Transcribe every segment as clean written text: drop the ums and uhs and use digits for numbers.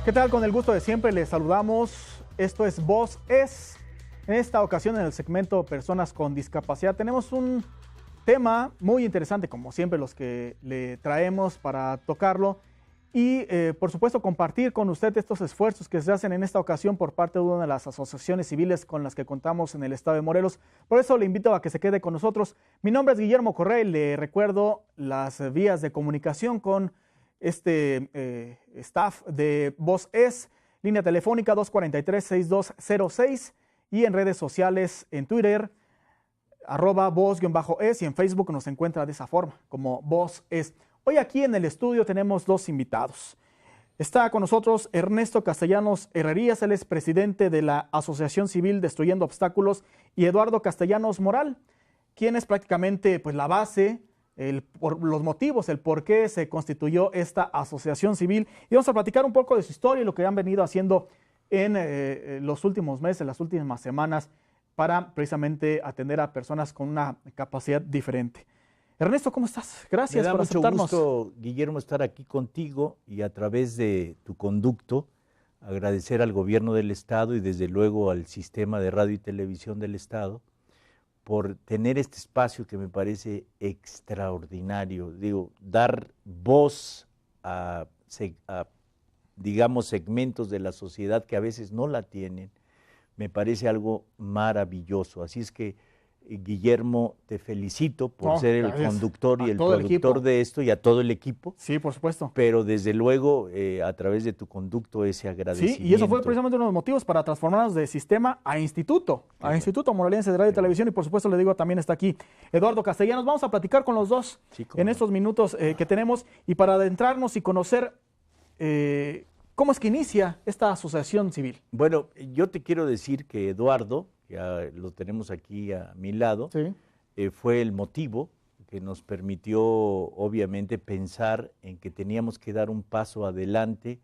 ¿Qué tal? Con el gusto de siempre les saludamos. Esto es Voz Es. En esta ocasión, en el segmento Personas con Discapacidad, tenemos un tema muy interesante, como siempre los que le traemos para tocarlo. Y, por supuesto, compartir con usted estos esfuerzos que se hacen en esta ocasión por parte de una de las asociaciones civiles con las que contamos en el estado de Morelos. Por eso le invito a que se quede con nosotros. Mi nombre es Guillermo Correa y le recuerdo las vías de comunicación con este staff de Voz Es, línea telefónica 243-6206 y en redes sociales, en Twitter, @voz_es, y en Facebook nos encuentra de esa forma, como Voz Es. Hoy aquí en el estudio tenemos dos invitados. Está con nosotros Ernesto Castellanos Herrerías, él es presidente de la Asociación Civil Destruyendo Obstáculos, y Eduardo Castellanos Moral, quien es prácticamente pues, la base, por los motivos, el por qué se constituyó esta asociación civil. Y vamos a platicar un poco de su historia y lo que han venido haciendo en los últimos meses, las últimas semanas, para precisamente atender a personas con una capacidad diferente. Ernesto, ¿cómo estás? Gracias por aceptarnos. Me da mucho gusto, Guillermo, estar aquí contigo y a través de tu conducto agradecer al gobierno del estado y desde luego al sistema de radio y televisión del estado por tener este espacio que me parece extraordinario. Digo, dar voz a digamos, segmentos de la sociedad que a veces no la tienen, me parece algo maravilloso. Así es que, Guillermo, te felicito por ser el conductor y el productor de esto, y a todo el equipo. Sí, por supuesto. Pero desde luego, a través de tu conducto, ese agradecimiento. Sí, y eso fue precisamente uno de los motivos para transformarnos de sistema a instituto, Instituto Morelense de Radio y Televisión, y por supuesto le digo, también está aquí Eduardo Castellanos. Vamos a platicar con los dos en estos minutos que tenemos, y para adentrarnos y conocer cómo es que inicia esta asociación civil. Bueno, yo te quiero decir que Eduardo, ya lo tenemos aquí a mi lado, sí, fue el motivo que nos permitió obviamente pensar en que teníamos que dar un paso adelante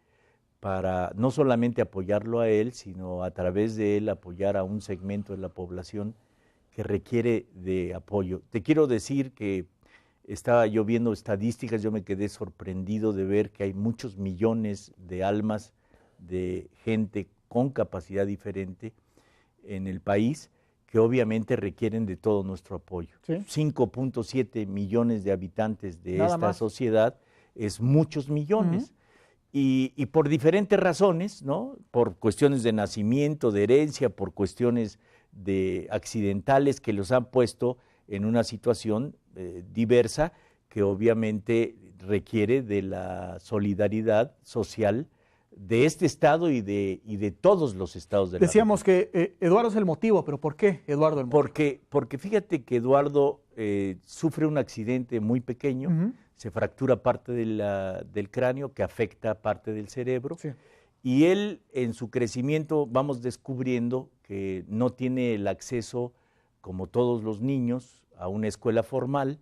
para no solamente apoyarlo a él, sino a través de él apoyar a un segmento de la población que requiere de apoyo. Te quiero decir que estaba yo viendo estadísticas, yo me quedé sorprendido de ver que hay muchos millones de almas de gente con capacidad diferente en el país, que obviamente requieren de todo nuestro apoyo. ¿Sí? 5.7 millones de habitantes de esta sociedad es muchos millones. Y por diferentes razones, ¿no? Por cuestiones de nacimiento, de herencia, por cuestiones de accidentales que los han puesto en una situación diversa, que obviamente requiere de la solidaridad social de este estado y de todos los estados de la Decíamos que Eduardo es el motivo, pero ¿por qué Eduardo el motivo? Porque fíjate que Eduardo sufre un accidente muy pequeño, se fractura parte del cráneo que afecta parte del cerebro, sí, y él en su crecimiento vamos descubriendo que no tiene el acceso, como todos los niños, a una escuela formal,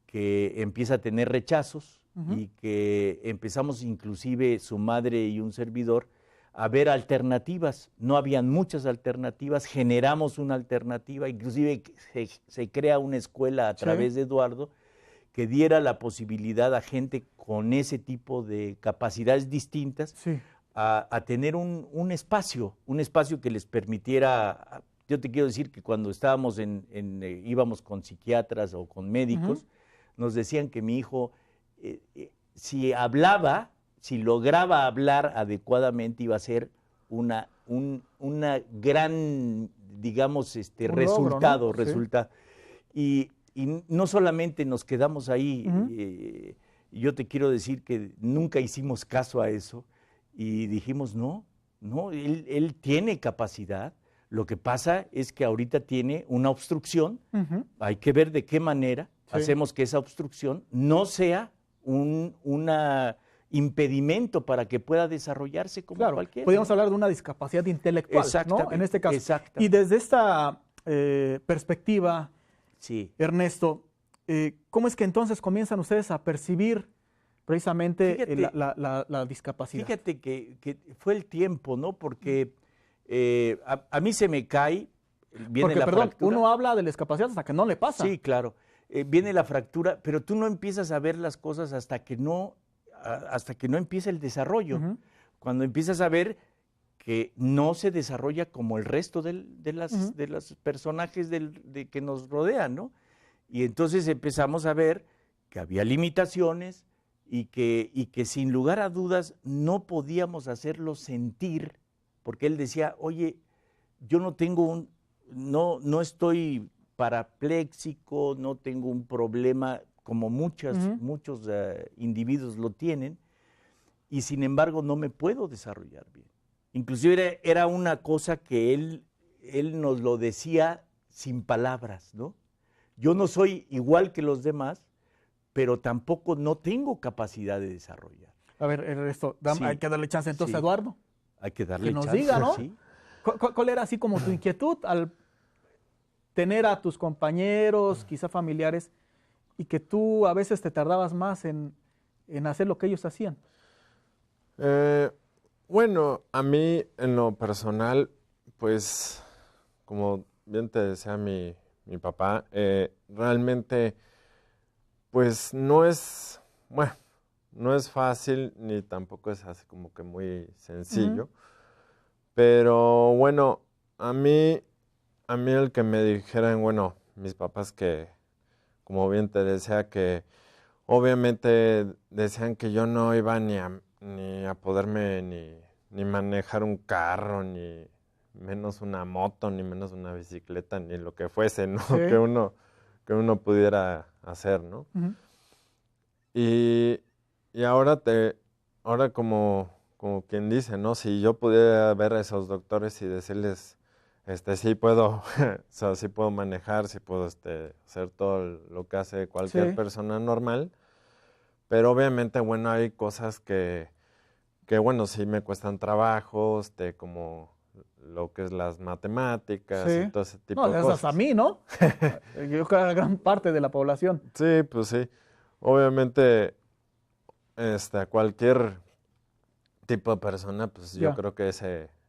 que empieza a tener rechazos, y que empezamos inclusive su madre y un servidor a ver alternativas. No habían muchas alternativas, generamos una alternativa, inclusive se crea una escuela a través de Eduardo que diera la posibilidad a gente con ese tipo de capacidades distintas a tener un espacio que les permitiera. Yo te quiero decir que cuando estábamos íbamos con psiquiatras o con médicos, nos decían que mi hijo, si lograba hablar adecuadamente, iba a ser una gran, digamos, resultado. Logro, ¿no? Y no solamente nos quedamos ahí, yo te quiero decir que nunca hicimos caso a eso y dijimos, no, él tiene capacidad. Lo que pasa es que ahorita tiene una obstrucción, hay que ver de qué manera hacemos que esa obstrucción no sea un impedimento para que pueda desarrollarse como cualquiera. Podríamos hablar de una discapacidad intelectual, ¿no? En este caso. Y desde esta perspectiva, Ernesto, ¿cómo es que entonces comienzan ustedes a percibir precisamente la discapacidad? Fíjate que fue el tiempo, ¿no? Porque a mí se me cae, viene la fractura. Uno habla de la discapacidad hasta que no le pasa. Sí, claro. Viene la fractura, pero tú no empiezas a ver las cosas hasta que no empieza el desarrollo. cuando empiezas a ver que no se desarrolla como el resto de los personajes de que nos rodean, ¿no? Y entonces empezamos a ver que había limitaciones y que sin lugar a dudas no podíamos hacerlo sentir, porque él decía, oye, yo no tengo no estoy parapléjico, no tengo un problema como muchos individuos lo tienen, y sin embargo no me puedo desarrollar bien. Inclusive era una cosa que él nos lo decía sin palabras, ¿no? Yo no soy igual que los demás, pero tampoco no tengo capacidad de desarrollar. A ver, Ernesto, hay que darle chance entonces a Eduardo. Hay que darle chance. Que nos diga, ¿no? Sí. ¿Cuál era así como tu inquietud al tener a tus compañeros, quizá familiares, y que tú a veces te tardabas más en hacer lo que ellos hacían? Bueno, a mí en lo personal, pues, como bien te decía mi papá, realmente, pues no es fácil ni tampoco es así como que muy sencillo. Pero bueno, a mí el que me dijeran, bueno, mis papás que, como bien te decía, que obviamente decían que yo no iba ni a poderme ni manejar un carro, ni menos una moto, ni menos una bicicleta, ni lo que fuese, ¿no? Sí. que uno pudiera hacer, ¿no? Y ahora como quien dice, ¿no? Si yo pudiera ver a esos doctores y decirles, sí puedo, o sea, sí puedo manejar, sí puedo hacer todo lo que hace cualquier persona normal, pero obviamente, bueno, hay cosas que bueno, sí me cuestan trabajo, como lo que es las matemáticas y todo ese tipo de cosas. No, a mí, ¿no? Yo creo que a gran parte de la población. Sí, pues sí. Obviamente, a cualquier tipo de persona, pues yo creo que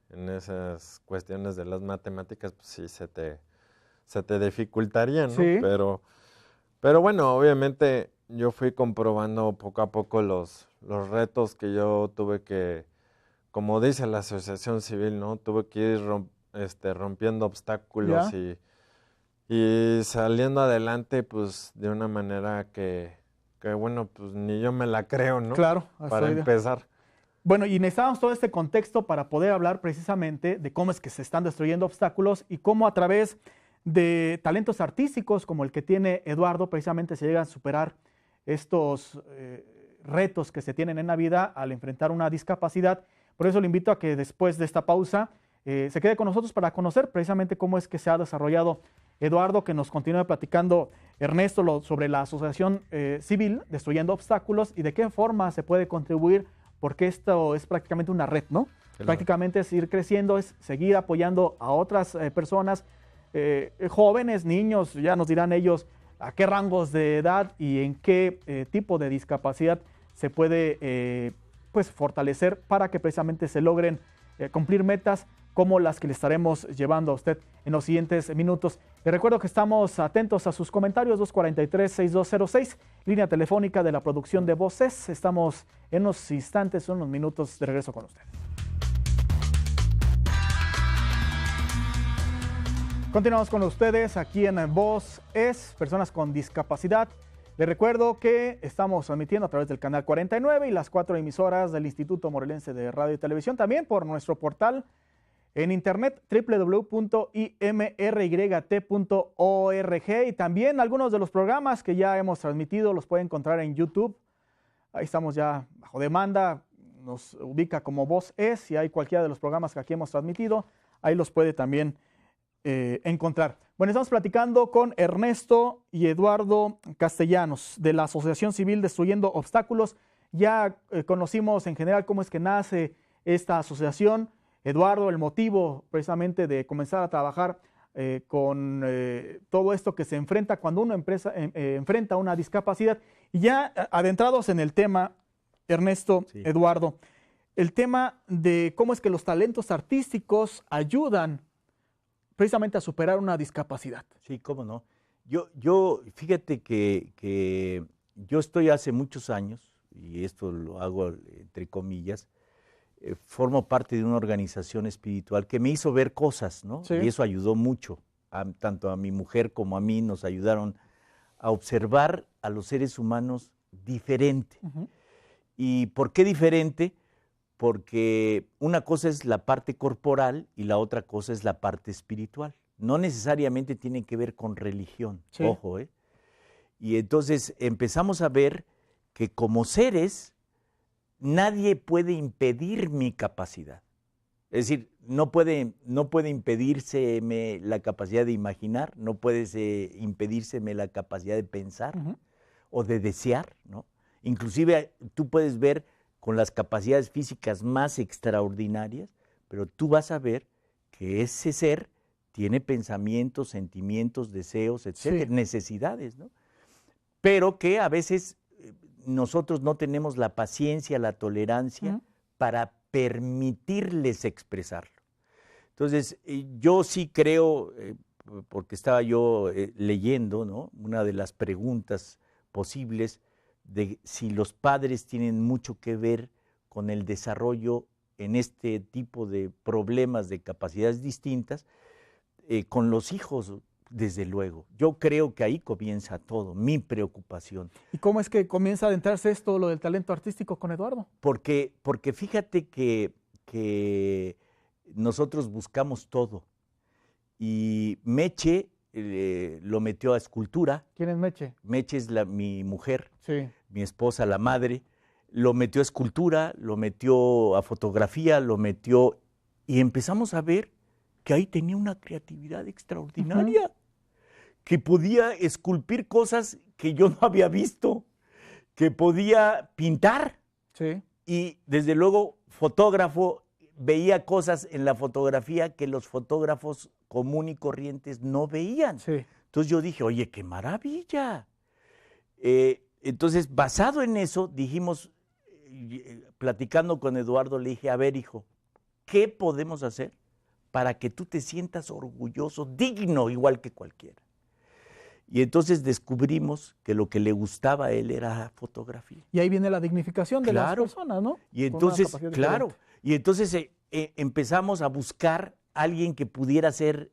en esas cuestiones de las matemáticas, pues sí se te dificultaría, ¿no? Sí. Pero bueno, obviamente yo fui comprobando poco a poco los retos que yo tuve que, como dice la asociación civil, ¿no? Tuve que ir rompiendo obstáculos y saliendo adelante, pues de una manera que bueno, pues ni yo me la creo, ¿no? Claro. Para empezar. Bueno, y necesitamos todo este contexto para poder hablar precisamente de cómo es que se están destruyendo obstáculos y cómo a través de talentos artísticos como el que tiene Eduardo, precisamente se llegan a superar estos retos que se tienen en la vida al enfrentar una discapacidad. Por eso le invito a que después de esta pausa se quede con nosotros para conocer precisamente cómo es que se ha desarrollado Eduardo, que nos continúe platicando Ernesto sobre la asociación civil Destruyendo Obstáculos y de qué forma se puede contribuir, porque esto es prácticamente una red, ¿no? Claro. Prácticamente es ir creciendo, es seguir apoyando a otras personas, jóvenes, niños, ya nos dirán ellos a qué rangos de edad y en qué tipo de discapacidad se puede pues fortalecer para que precisamente se logren cumplir metas como las que le estaremos llevando a usted en los siguientes minutos. Les recuerdo que estamos atentos a sus comentarios, 243-6206, línea telefónica de la producción de Voces. Estamos en unos instantes, unos minutos de regreso con usted. Continuamos con ustedes aquí en Voz Es, personas con discapacidad. Les recuerdo que estamos transmitiendo a través del canal 49 y las 4 emisoras del Instituto Morelense de Radio y Televisión, también por nuestro portal en internet www.imryt.org y también algunos de los programas que ya hemos transmitido los puede encontrar en YouTube. Ahí estamos ya bajo demanda, nos ubica como Voz Es y hay cualquiera de los programas que aquí hemos transmitido, ahí los puede también encontrar. Bueno, estamos platicando con Ernesto y Eduardo Castellanos de la Asociación Civil Destruyendo Obstáculos. Ya conocimos en general cómo es que nace esta asociación. Eduardo, el motivo precisamente de comenzar a trabajar con todo esto que se enfrenta cuando uno enfrenta una discapacidad. Y ya adentrados en el tema, Ernesto, sí. Eduardo, el tema de cómo es que los talentos artísticos ayudan precisamente a superar una discapacidad. Sí, cómo no. Yo fíjate que yo estoy hace muchos años, y esto lo hago entre comillas, formo parte de una organización espiritual que me hizo ver cosas, ¿no? Sí. Y eso ayudó mucho, tanto a mi mujer como a mí nos ayudaron a observar a los seres humanos diferente. ¿Y por qué diferente? Porque una cosa es la parte corporal y la otra cosa es la parte espiritual. No necesariamente tiene que ver con religión, Sí. ojo, ¿eh? Y entonces empezamos a ver que como seres nadie puede impedir mi capacidad. Es decir, no puede impedírseme la capacidad de imaginar, no puede impedírseme la capacidad de pensar o de desear, ¿no? Inclusive tú puedes ver con las capacidades físicas más extraordinarias, pero tú vas a ver que ese ser tiene pensamientos, sentimientos, deseos, etcétera, necesidades, ¿no? Pero que a veces nosotros no tenemos la paciencia, la tolerancia para permitirles expresarlo. Entonces, yo sí creo, porque estaba yo leyendo, ¿no?, una de las preguntas posibles de si los padres tienen mucho que ver con el desarrollo en este tipo de problemas de capacidades distintas, con los hijos, desde luego. Yo creo que ahí comienza todo, mi preocupación. ¿Y cómo es que comienza a adentrarse esto, lo del talento artístico con Eduardo? Porque fíjate que nosotros buscamos todo. Y Meche lo metió a escultura. ¿Quién es Meche? Meche es mi mujer, Sí. mi esposa, la madre. Lo metió a escultura, lo metió a fotografía, lo metió... Y empezamos a ver que ahí tenía una creatividad extraordinaria, que podía esculpir cosas que yo no había visto, que podía pintar. Sí. Y desde luego, fotógrafo, veía cosas en la fotografía que los fotógrafos común y corrientes no veían. Sí. Entonces yo dije, oye, qué maravilla. Entonces, basado en eso, dijimos, platicando con Eduardo, le dije, a ver, hijo, ¿qué podemos hacer para que tú te sientas orgulloso, digno, igual que cualquiera? Y entonces descubrimos que lo que le gustaba a él era fotografía. Y ahí viene la dignificación de las personas, ¿no? Y entonces, claro, y entonces empezamos a buscar a alguien que pudiera ser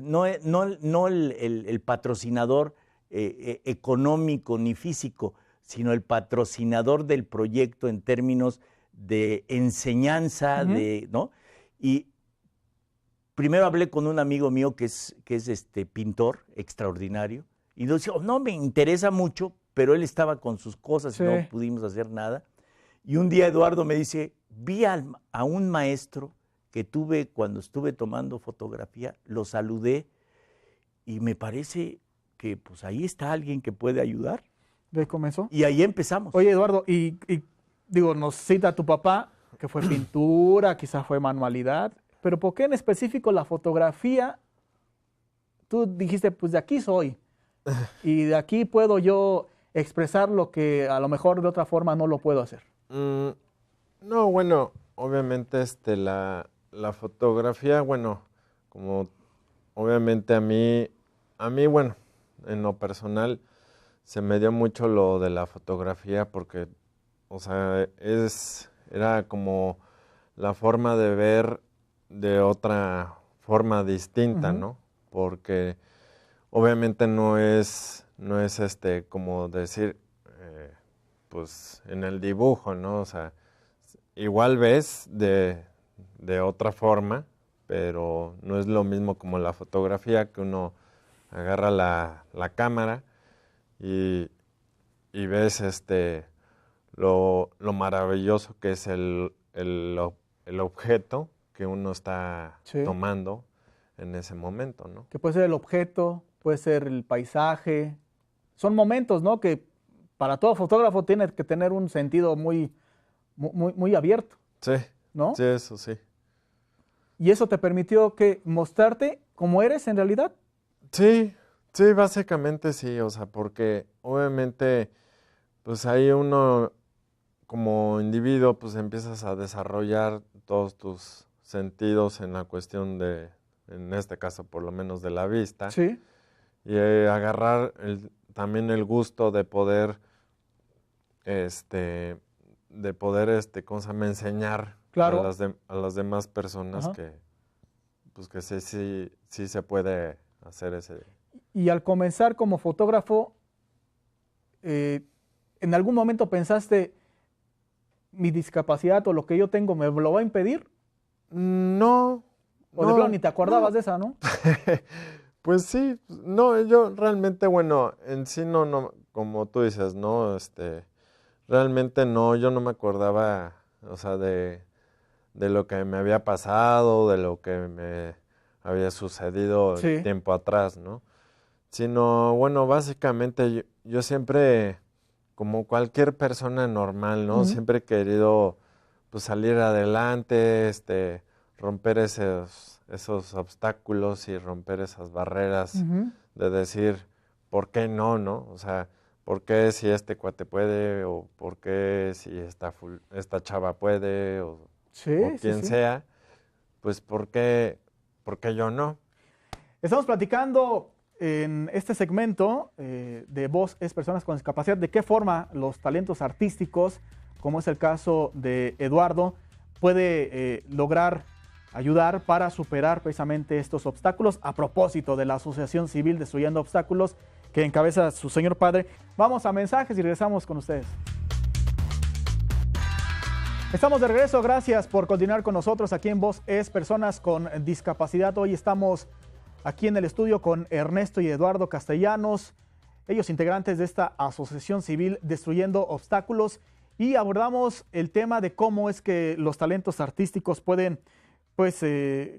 no el patrocinador económico ni físico, sino el patrocinador del proyecto en términos de enseñanza, ¿no? Y primero hablé con un amigo mío que es pintor extraordinario, y nos decía, no me interesa mucho, pero él estaba con sus cosas y no pudimos hacer nada. Y un día Eduardo me dice, vi a un maestro que tuve cuando estuve tomando fotografía, lo saludé y me parece que pues ahí está alguien que puede ayudar. ¿De ahí comenzó? Y ahí empezamos. Oye, Eduardo, y digo, nos cita tu papá, que fue pintura, quizás fue manualidad, pero ¿por qué en específico la fotografía? Tú dijiste, pues de aquí soy, y de aquí puedo yo expresar lo que a lo mejor de otra forma no lo puedo hacer. No, bueno, obviamente la fotografía, bueno, como obviamente a mí, bueno, en lo personal se me dio mucho lo de la fotografía porque, o sea, era como la forma de ver de otra forma distinta, ¿no? Porque obviamente no es como decir, pues en el dibujo, ¿no? O sea, igual ves de otra forma, pero no es lo mismo como la fotografía, que uno agarra la cámara y ves lo maravilloso que es el objeto que uno está tomando en ese momento, ¿no? Que puede ser el objeto, puede ser el paisaje. Son momentos, ¿no? Que para todo fotógrafo tiene que tener un sentido muy abierto. Sí, ¿no? Sí, eso sí. ¿Y eso te permitió que mostrarte como eres en realidad? Sí, básicamente sí, o sea, porque obviamente, pues ahí uno como individuo, pues empiezas a desarrollar todos tus sentidos en la cuestión de, en este caso por lo menos de la vista. Sí. Y agarrar también el gusto de poder de poder, ¿cómo se llama? Enseñar Claro. a las demás personas Ajá. que, pues que sí se puede hacer ese. Y al comenzar como fotógrafo, ¿en algún momento pensaste, mi discapacidad o lo que yo tengo me lo va a impedir? No. O de plano ni te acordabas de esa, ¿no? Pues sí, no, yo realmente, bueno, en sí no, como tú dices, ¿no? Realmente no, yo no me acordaba, o sea, de lo que me había pasado, de lo que me había sucedido Sí. tiempo atrás, ¿no? Sino, bueno, básicamente yo siempre, como cualquier persona normal, ¿no? Ujú. Siempre he querido, pues, salir adelante, romper esos obstáculos y romper esas barreras Ujú. de decir, ¿por qué no, no? O sea, ¿por qué si este cuate puede? ¿O por qué si esta chava puede? O Sí, sí, quien sí. sea, pues ¿por qué yo no? Estamos platicando en este segmento de Voz es Personas con Discapacidad, de qué forma los talentos artísticos, como es el caso de Eduardo, puede lograr ayudar para superar precisamente estos obstáculos. A propósito de la Asociación Civil Destruyendo Obstáculos, que encabeza su señor padre. Vamos a mensajes y regresamos con ustedes. Estamos de regreso, gracias por continuar con nosotros aquí en Voz es Personas con Discapacidad. Hoy estamos aquí en el estudio con Ernesto y Eduardo Castellanos, ellos integrantes de esta Asociación Civil Destruyendo Obstáculos, y abordamos el tema de cómo es que los talentos artísticos pueden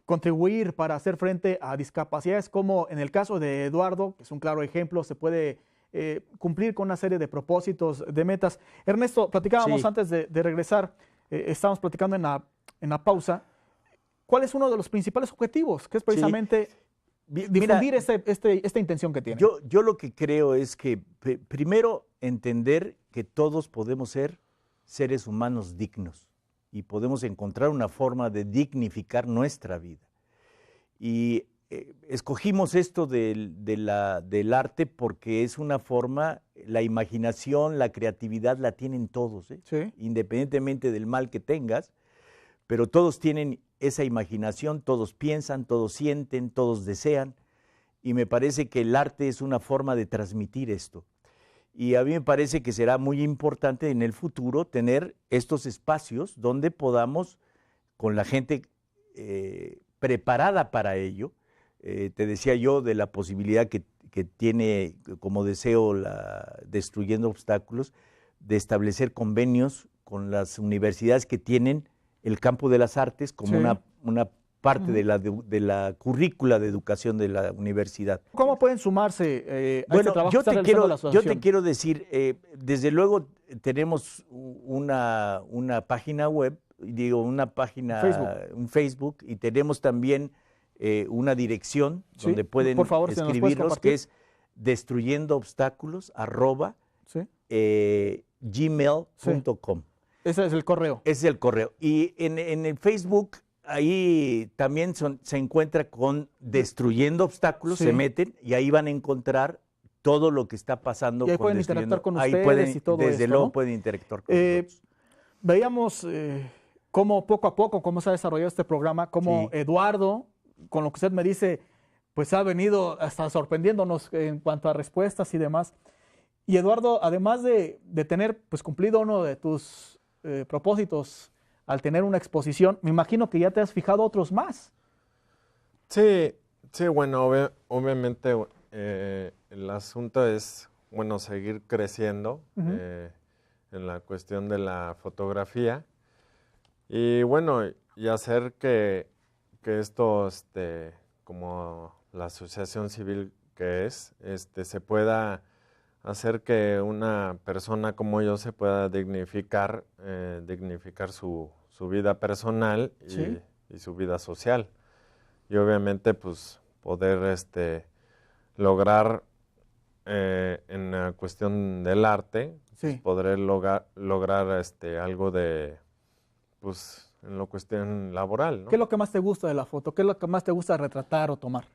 contribuir para hacer frente a discapacidades, como en el caso de Eduardo, que es un claro ejemplo, se puede cumplir con una serie de propósitos, de metas. Ernesto, platicábamos Sí. antes de regresar, estábamos platicando en la pausa, ¿cuál es uno de los principales objetivos? Que es precisamente difundir esta intención que tiene. Yo lo que creo es que primero entender que todos podemos ser seres humanos dignos y podemos encontrar una forma de dignificar nuestra vida. Y escogimos esto del arte porque es una forma, la imaginación, la creatividad la tienen todos, ¿eh? Sí. Independientemente del mal que tengas, pero todos tienen esa imaginación, todos piensan, todos sienten, todos desean, y me parece que el arte es una forma de transmitir esto. Y a mí me parece que será muy importante en el futuro tener estos espacios donde podamos, con la gente preparada para ello, te decía yo de la posibilidad que tiene como deseo Destruyendo Obstáculos, de establecer convenios con las universidades que tienen el campo de las artes como Sí. una parte de la currícula de educación de la universidad. ¿Cómo pueden sumarse a este trabajo que yo está te realizando la yo asociación? te quiero decir, desde luego tenemos una página web, digo, una página, un Facebook, y tenemos también una dirección Sí, donde pueden por favor, si nos puedes escribirnos, compartir. que es destruyendoobstáculos@gmail.com. Ese es el correo. Ese es el correo. Y en el Facebook, ahí también se encuentra con Destruyendo Obstáculos, Sí. se meten y ahí van a encontrar todo lo que está pasando Y ahí con pueden Destruyendo. interactuar con Ahí ustedes pueden, y todo desde esto, luego ¿no? pueden interactuar con nosotros. Veíamos cómo poco a poco, cómo se ha desarrollado este programa, cómo Sí. Eduardo, con lo que usted me dice, pues ha venido hasta sorprendiéndonos en cuanto a respuestas y demás. Y Eduardo, además de tener pues cumplido uno de tus propósitos al tener una exposición, me imagino que ya te has fijado otros más. Sí, bueno, obviamente el asunto es, bueno, seguir creciendo en la cuestión de la fotografía y bueno, y hacer que esto, como la asociación civil que es, se pueda hacer que una persona como yo se pueda dignificar su vida personal Sí. y su vida social. Y obviamente, pues, poder lograr en la cuestión del arte, Sí. pues, poder lograr algo de, pues, en la cuestión laboral, ¿no? ¿Qué es lo que más te gusta de la foto? ¿Qué es lo que más te gusta retratar o tomar?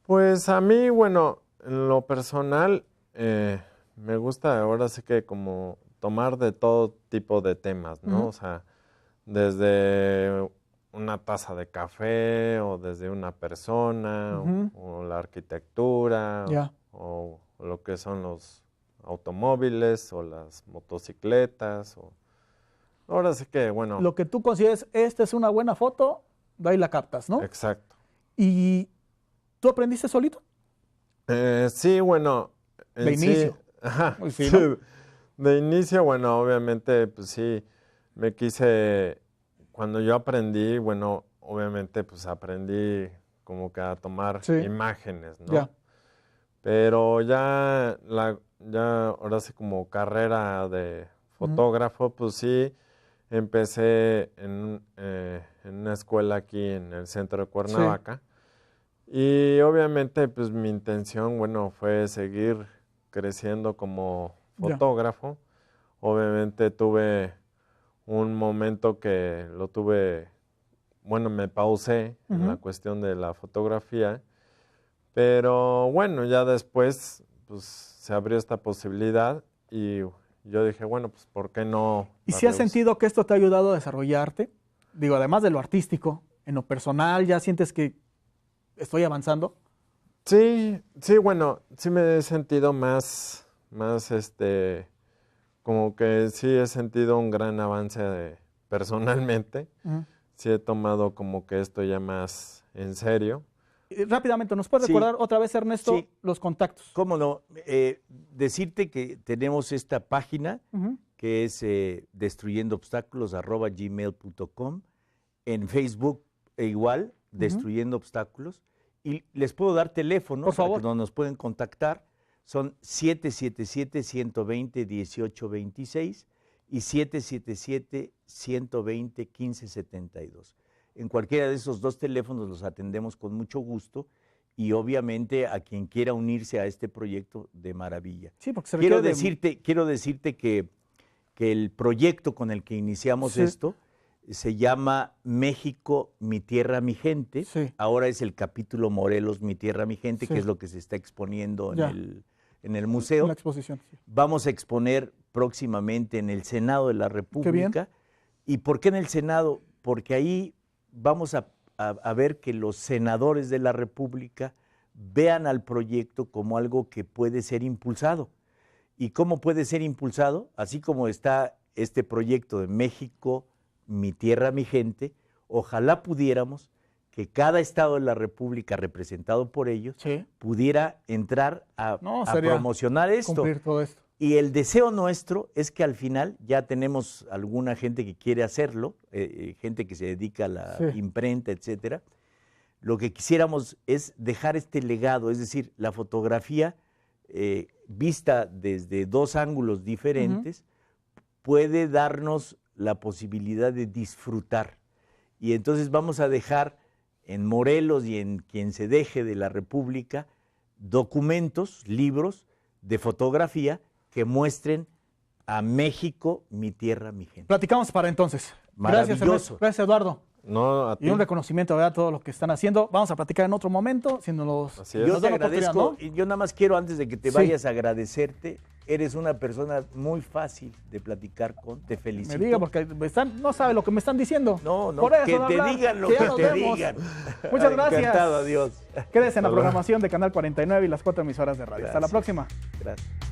Pues a mí, bueno, en lo personal, me gusta ahora sí que como tomar de todo tipo de temas, ¿no? O sea, desde una taza de café o desde una persona o la arquitectura o lo que son los automóviles o las motocicletas. Ahora sí que, bueno. Lo que tú consideres, esta es una buena foto, de ahí la captas, ¿no? Exacto. ¿Y tú aprendiste solito? Sí, bueno. De inicio. Ajá. Sí, ¿no? De inicio, bueno, obviamente, pues sí, me quise, cuando yo aprendí, bueno, obviamente, pues aprendí como que a tomar imágenes, ¿no? Ya. Pero ya ahora sí como carrera de fotógrafo, pues sí, empecé en una escuela aquí en el centro de Cuernavaca. Y obviamente, pues mi intención, bueno, fue seguir creciendo como fotógrafo. Obviamente tuve un momento que me pausé en la cuestión de la fotografía, pero bueno, ya después pues se abrió esta posibilidad y yo dije, bueno, pues ¿por qué no? ¿Y si has sentido que esto te ha ayudado a desarrollarte? Digo, además de lo artístico, en lo personal, ¿ya sientes que estoy avanzando? Sí, bueno, sí me he sentido más como que sí he sentido un gran avance personalmente. Sí he tomado como que esto ya más en serio. Rápidamente, ¿nos puedes recordar otra vez, Ernesto, los contactos? ¿Cómo no? Decirte que tenemos esta página que es destruyendoobstáculos@gmail.com, en Facebook igual, Destruyendo Obstáculos. Y les puedo dar teléfonos, por favor, donde nos pueden contactar. Son 777-120-1826 y 777-120-1572. En cualquiera de esos dos teléfonos los atendemos con mucho gusto y obviamente a quien quiera unirse a este proyecto, de maravilla. Sí, porque se quiero decirte que el proyecto con el que iniciamos esto se llama México, mi tierra, mi gente. Ahora es el capítulo Morelos, mi tierra, mi gente, que es lo que se está exponiendo en el museo. En la exposición. Vamos a exponer próximamente en el Senado de la República. Qué bien. ¿Y por qué en el Senado? Porque ahí vamos a ver que los senadores de la República vean al proyecto como algo que puede ser impulsado. ¿Y cómo puede ser impulsado? Así como está este proyecto de México, mi tierra, mi gente, ojalá pudiéramos que cada estado de la República, representado por ellos, pudiera entrar a promocionar esto. Cumplir todo esto. Y el deseo nuestro es que al final ya tenemos alguna gente que quiere hacerlo, gente que se dedica a la imprenta, etcétera. Lo que quisiéramos es dejar este legado, es decir, la fotografía vista desde dos ángulos diferentes puede darnos la posibilidad de disfrutar. Y entonces vamos a dejar en Morelos y en quien se deje de la República documentos, libros de fotografía que muestren a México, mi tierra, mi gente. Platicamos para entonces. Gracias, Ernesto. Gracias, Eduardo. No, a ti. Y un reconocimiento, ¿verdad? Todo lo que están haciendo. Vamos a platicar en otro momento, Yo te agradezco, y yo nada más quiero, antes de que te vayas, agradecerte. Eres una persona muy fácil de platicar con, te felicito. Me diga, porque no sabe lo que me están diciendo. No, por eso, que te digan lo que te digan. Muchas gracias. Encantado, adiós. Quédese en la programación de Canal 49 y las 4 emisoras de radio. Gracias. Hasta la próxima. Gracias.